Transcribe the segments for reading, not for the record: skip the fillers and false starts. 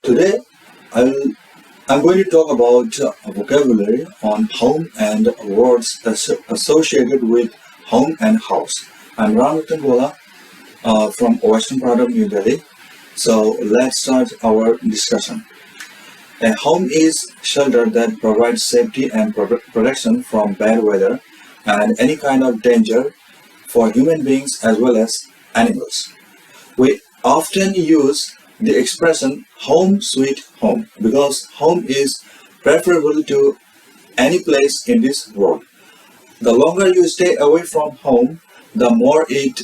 Today, I'm going to talk about a vocabulary on home and words associated with home and house. I'm Ram from Western part of New Delhi. So let's start our discussion. A home is shelter that provides safety and protection from bad weather and any kind of danger for human beings as well as animals. We often use the expression home sweet home because home is preferable to any place in this world. The longer you stay away from home, the more it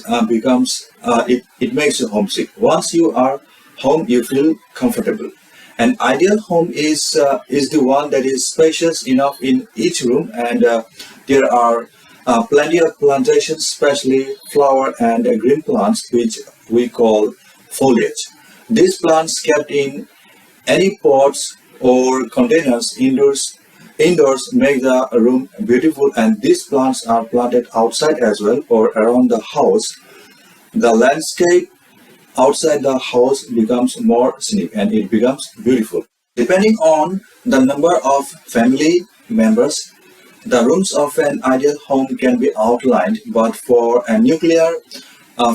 makes you homesick. Once you are home, you feel comfortable. An ideal home is the one that is spacious enough in each room, and there are plenty of plantations, especially flower and green plants, which we call foliage. These plants kept in any pots or containers indoors make the room beautiful, and these plants are planted outside as well or around the house. The landscape outside the house becomes more scenic and it becomes beautiful. Depending on the number of family members, the rooms of an ideal home can be outlined, but for a nuclear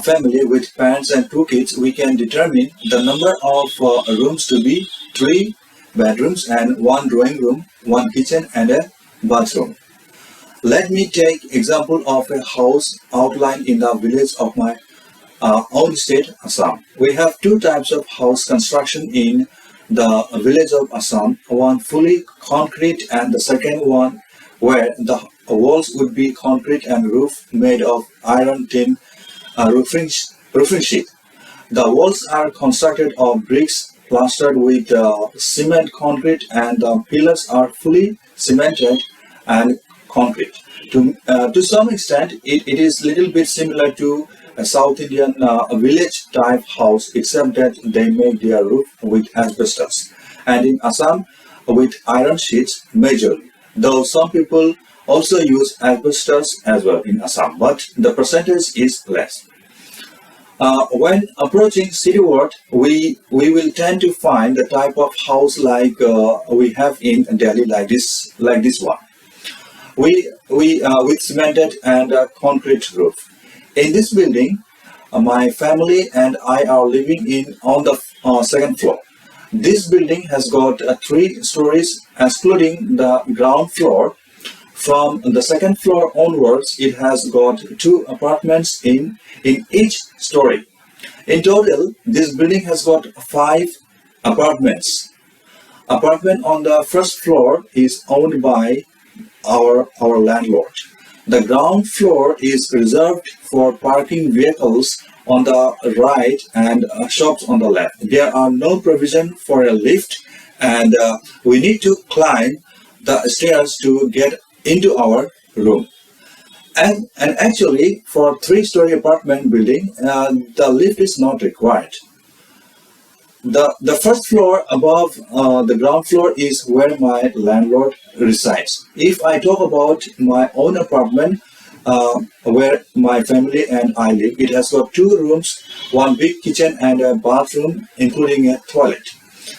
family with parents and two kids, we can determine the number of rooms to be 3 bedrooms and 1 drawing room, 1 kitchen and a bathroom. Let me take example of a house outlined in the village of my own state, Assam. We have 2 types of house construction in the village of Assam, one fully concrete and the second one where the walls would be concrete and roof made of iron tin roofing sheet. The walls are constructed of bricks plastered with cement concrete, and the pillars are fully cemented and concrete. To some extent, it is little bit similar to a South Indian village type house, except that they make their roof with asbestos, and in Assam with iron sheets majorly, though some people also use asbestos as well in Assam, but the percentage is less. When approaching cityward, we will tend to find the type of house like we have in Delhi, like this one. We with cemented and concrete roof. In this building, my family and I are living on the second floor. This building has got 3 stories, excluding the ground floor. From the second floor onwards, it has got 2 apartments in each story. In total, this building has got 5 apartments. Apartment on the first floor is owned by our landlord. The ground floor is reserved for parking vehicles on the right and shops on the left. There are no provision for a lift, and we need to climb the stairs to get into our room. And actually, for a 3-story apartment building, the lift is not required. The first floor above the ground floor is where my landlord resides. If I talk about my own apartment, where my family and I live, it has got 2 rooms, 1 big kitchen and a bathroom, including a toilet.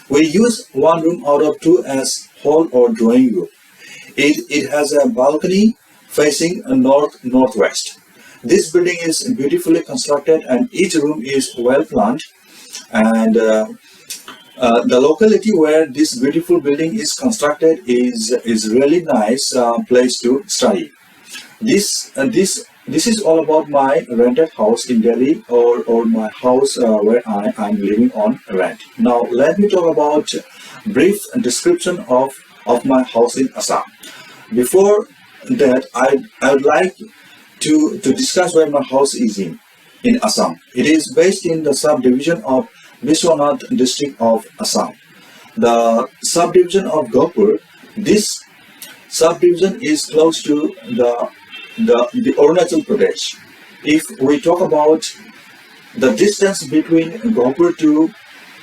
We use 1 room out of 2 as hall or drawing room. It has a balcony facing northwest. This building is beautifully constructed and each room is well planned, and the locality where this beautiful building is constructed is really nice place to study. This is all about my rented house in Delhi or my house where I'm living on rent. Now let me talk about brief description of my house in Assam. Before that, I would like to discuss where my house is in Assam. It is based in the subdivision of Biswanath district of Assam. The subdivision of Gopur, this subdivision is close to the Arunachal Pradesh. If we talk about the distance between Gopur to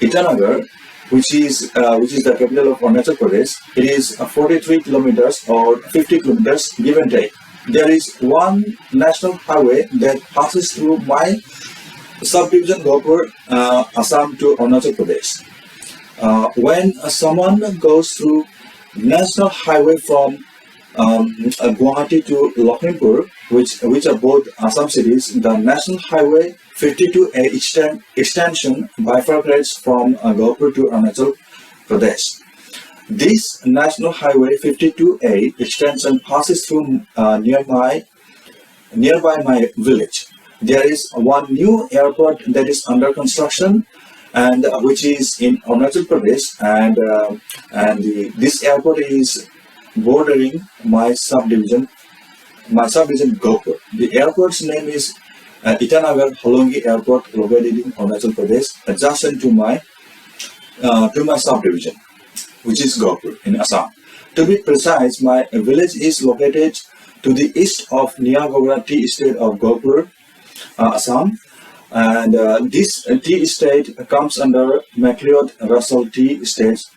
Itanagar, which is the capital of Arunachal Pradesh, it is 43 kilometers or 50 kilometers give and take. There is one national highway that passes through my subdivision Gopur, Assam to Arunachal Pradesh. When someone goes through national highway from Guwahati to Lakhimpur, which are both Assam cities, the National Highway 52A extension bifurcates from Gopur to Arunachal Pradesh. This National Highway 52A extension passes through nearby my village. There is one new airport that is under construction, and which is in Arunachal Pradesh, this airport is bordering my subdivision Gopur. The airport's name is Itanagar Holongi Airport, located in Arunachal Pradesh, adjacent to my subdivision, which is Gopur in Assam. To be precise, my village is located to the east of Niagara tea estate of Gopur, Assam, and this tea estate comes under MacLeod Russell Tea Estates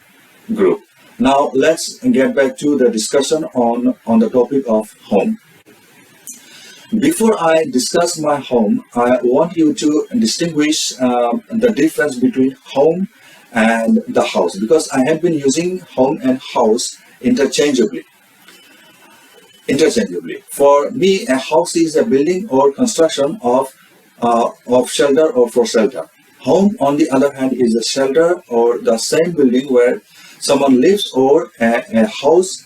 Group. Now let's get back to the discussion on the topic of home. Before I discuss my home, I want you to distinguish the difference between home and the house, because I have been using home and house interchangeably. For me, a house is a building or construction of shelter or for shelter. Home, on the other hand, is a shelter or the same building where someone lives, or a house,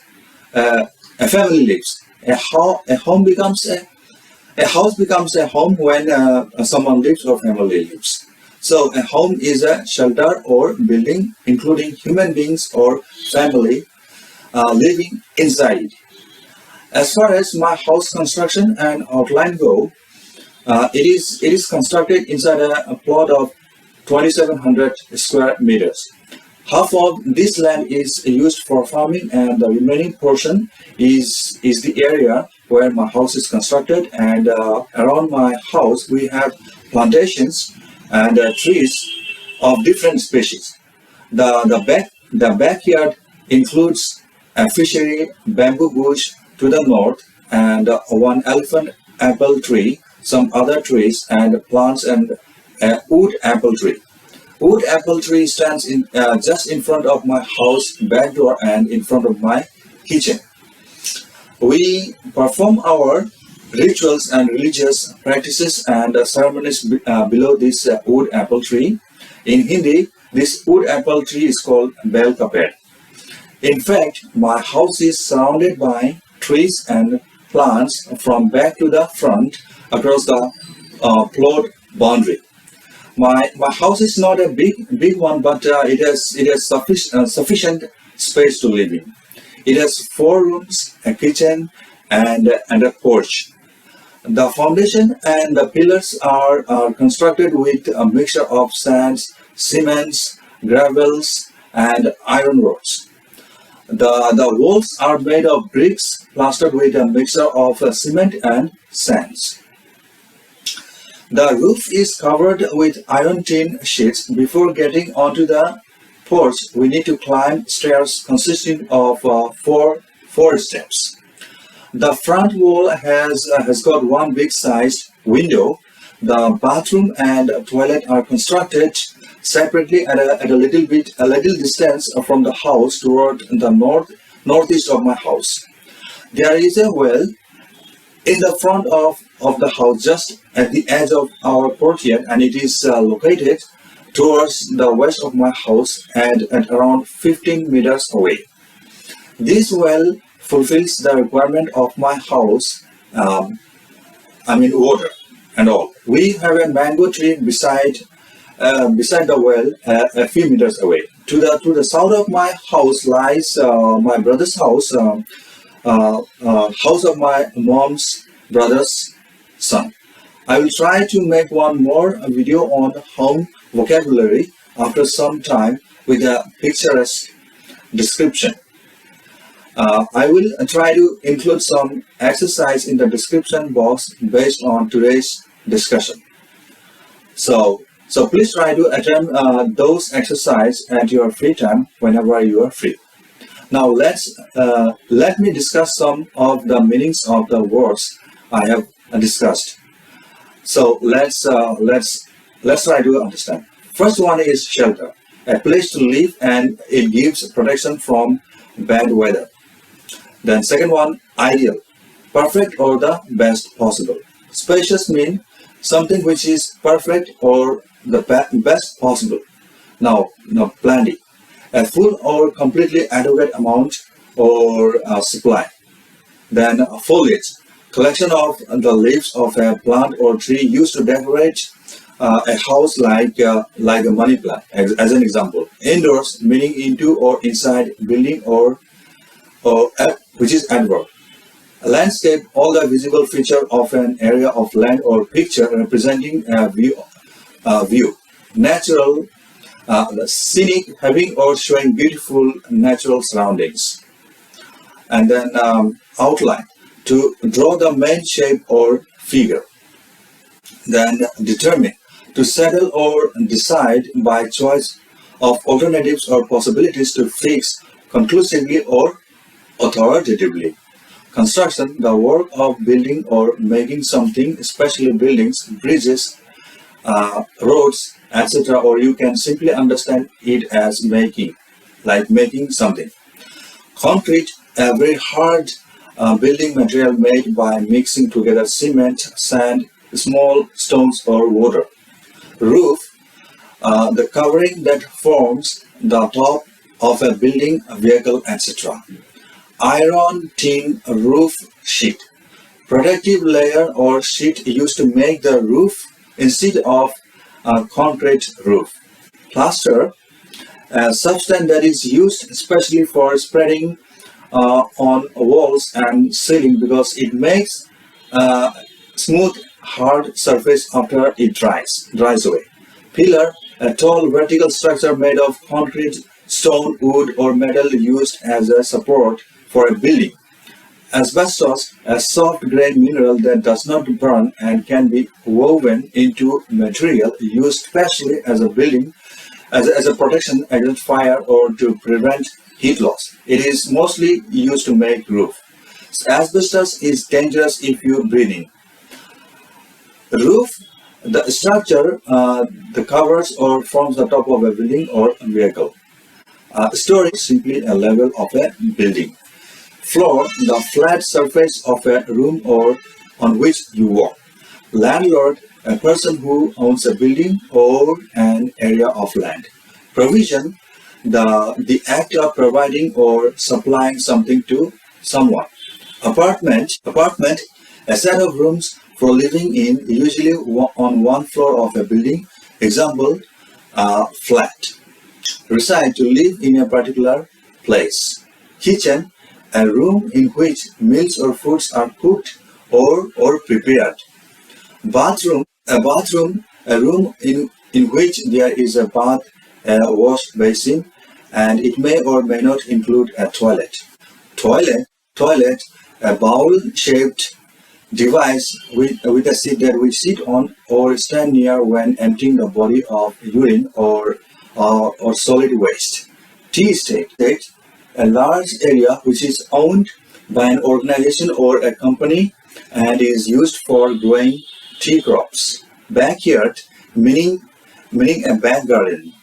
a family lives. A house becomes a home when someone lives or family lives. So a home is a shelter or building including human beings or family living inside. As far as my house construction and outline go, it is constructed inside a plot of 2,700 square meters. Half of this land is used for farming, and the remaining portion is the area where my house is constructed. And around my house we have plantations and trees of different species. The backyard includes a fishery, bamboo bush to the north, and one elephant apple tree, some other trees and plants, and a wood apple tree. Wood apple tree stands just in front of my house back door and in front of my kitchen. We perform our rituals and religious practices and ceremonies below this wood apple tree. In Hindi, this wood apple tree is called bel ka ped. In fact, my house is surrounded by trees and plants from back to the front across the plot boundary. My house is not a big one, but it has sufficient space to live in. It has 4 rooms, a kitchen, and a porch. The foundation and the pillars are constructed with a mixture of sands, cements, gravels, and iron rods. The walls are made of bricks plastered with a mixture of cement and sands. The roof is covered with iron tin sheets. Before getting onto the porch, we need to climb stairs consisting of 4 steps. The front wall has got one big sized window. The bathroom and toilet are constructed separately at a little distance from the house toward the northeast of my house. There is a well in the front of the house just at the edge of our courtyard, and it is located towards the west of my house and at around 15 meters away. This well fulfills the requirement of my house, water and all. We have a mango tree beside the well a few meters away. To the south of my house lies my brother's house, house of my mom's brother's son. I will try to make one more video on home vocabulary after some time with a picturesque description. I will try to include some exercise in the description box based on today's discussion. So please try to attempt those exercises at your free time whenever you are free. Now let me discuss some of the meanings of the words I have discussed. So let's try to understand. First one is shelter. a place to live, and it gives protection from bad weather. Then second one, ideal, perfect or the best possible. Spacious mean something which is perfect or the best possible. Now plenty, a full or completely adequate amount or supply. Then foliage, collection of the leaves of a plant or tree used to decorate a house like a money plant, as an example. Indoors, meaning into or inside building or which is adverb. A landscape, all the visible feature of an area of land or picture representing a view. Natural, scenic, having or showing beautiful natural surroundings. And then outline, to draw the main shape or figure. Then determine, to settle or decide by choice of alternatives or possibilities to fix conclusively or authoritatively. Construction, the work of building or making something, especially buildings, bridges, roads, etc. Or you can simply understand it as making, like making something. Concrete, a very hard building material made by mixing together cement, sand, small stones or water. Roof, the covering that forms the top of a building, a vehicle, etc. Iron tin roof sheet, protective layer or sheet used to make the roof instead of a concrete roof. Plaster, a substance that is used especially for spreading on walls and ceiling because it makes smooth hard surface after it dries away. Pillar, a tall vertical structure made of concrete, stone, wood or metal used as a support for a building. Asbestos, a soft gray mineral that does not burn and can be woven into material used specially as a building, as a protection against fire or to prevent heat loss. It is mostly used to make roof. Asbestos is dangerous if you breathe in. Roof, the structure, the covers or forms the top of a building or vehicle. Story, simply a level of a building. Floor, the flat surface of a room or on which you walk. Landlord, a person who owns a building or an area of land. Provision, the act of providing or supplying something to someone. Apartment, a set of rooms for living in, usually on one floor of a building. Example, flat. Reside, to live in a particular place. Kitchen, a room in which meals or foods are cooked or prepared. Bathroom, a room in which there is a bath, a wash basin, and it may or may not include a toilet. Toilet, a bowl-shaped device with a seat that we sit on or stand near when emptying the body of urine or solid waste. Tea estate, a large area which is owned by an organization or a company and is used for growing tea crops. Backyard, meaning a back garden.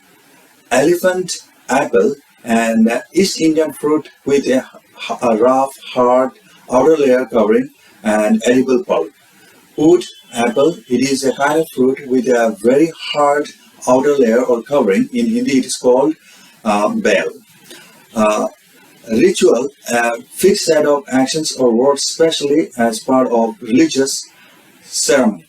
Elephant apple, an East Indian fruit with a rough, hard outer layer covering and edible pulp. Wood apple, it is a kind of fruit with a very hard outer layer or covering. In Hindi it is called bell. Ritual, a fixed set of actions or words, especially as part of religious ceremony.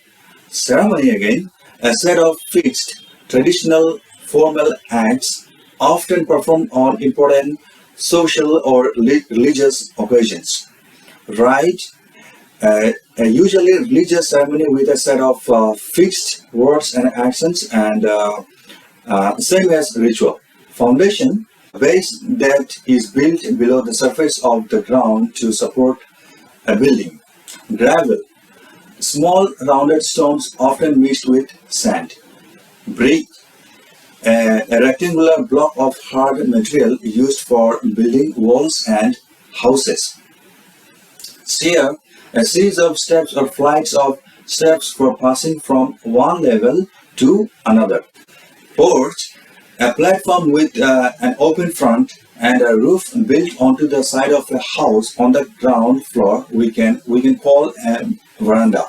Ceremony, again, a set of fixed, traditional, formal acts often performed on important social or religious occasions. Rite, a usually religious ceremony with a set of fixed words and actions, and same as ritual. Foundation, base that is built below the surface of the ground to support a building. Gravel, small rounded stones often mixed with sand. Brick, a rectangular block of hard material used for building walls and houses. Stair, a series of steps or flights of steps for passing from one level to another. Porch, A platform with an open front and a roof built onto the side of a house on the ground floor we can call a veranda.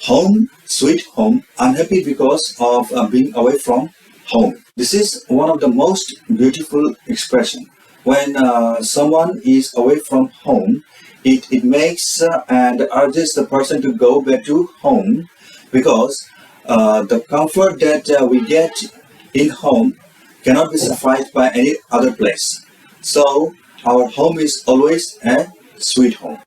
Home, sweet home, unhappy because of being away from home. This is one of the most beautiful expression. When someone is away from home, it makes and urges the person to go back to home, because the comfort that we get in home cannot be sufficed by any other place. So our home is always a sweet home.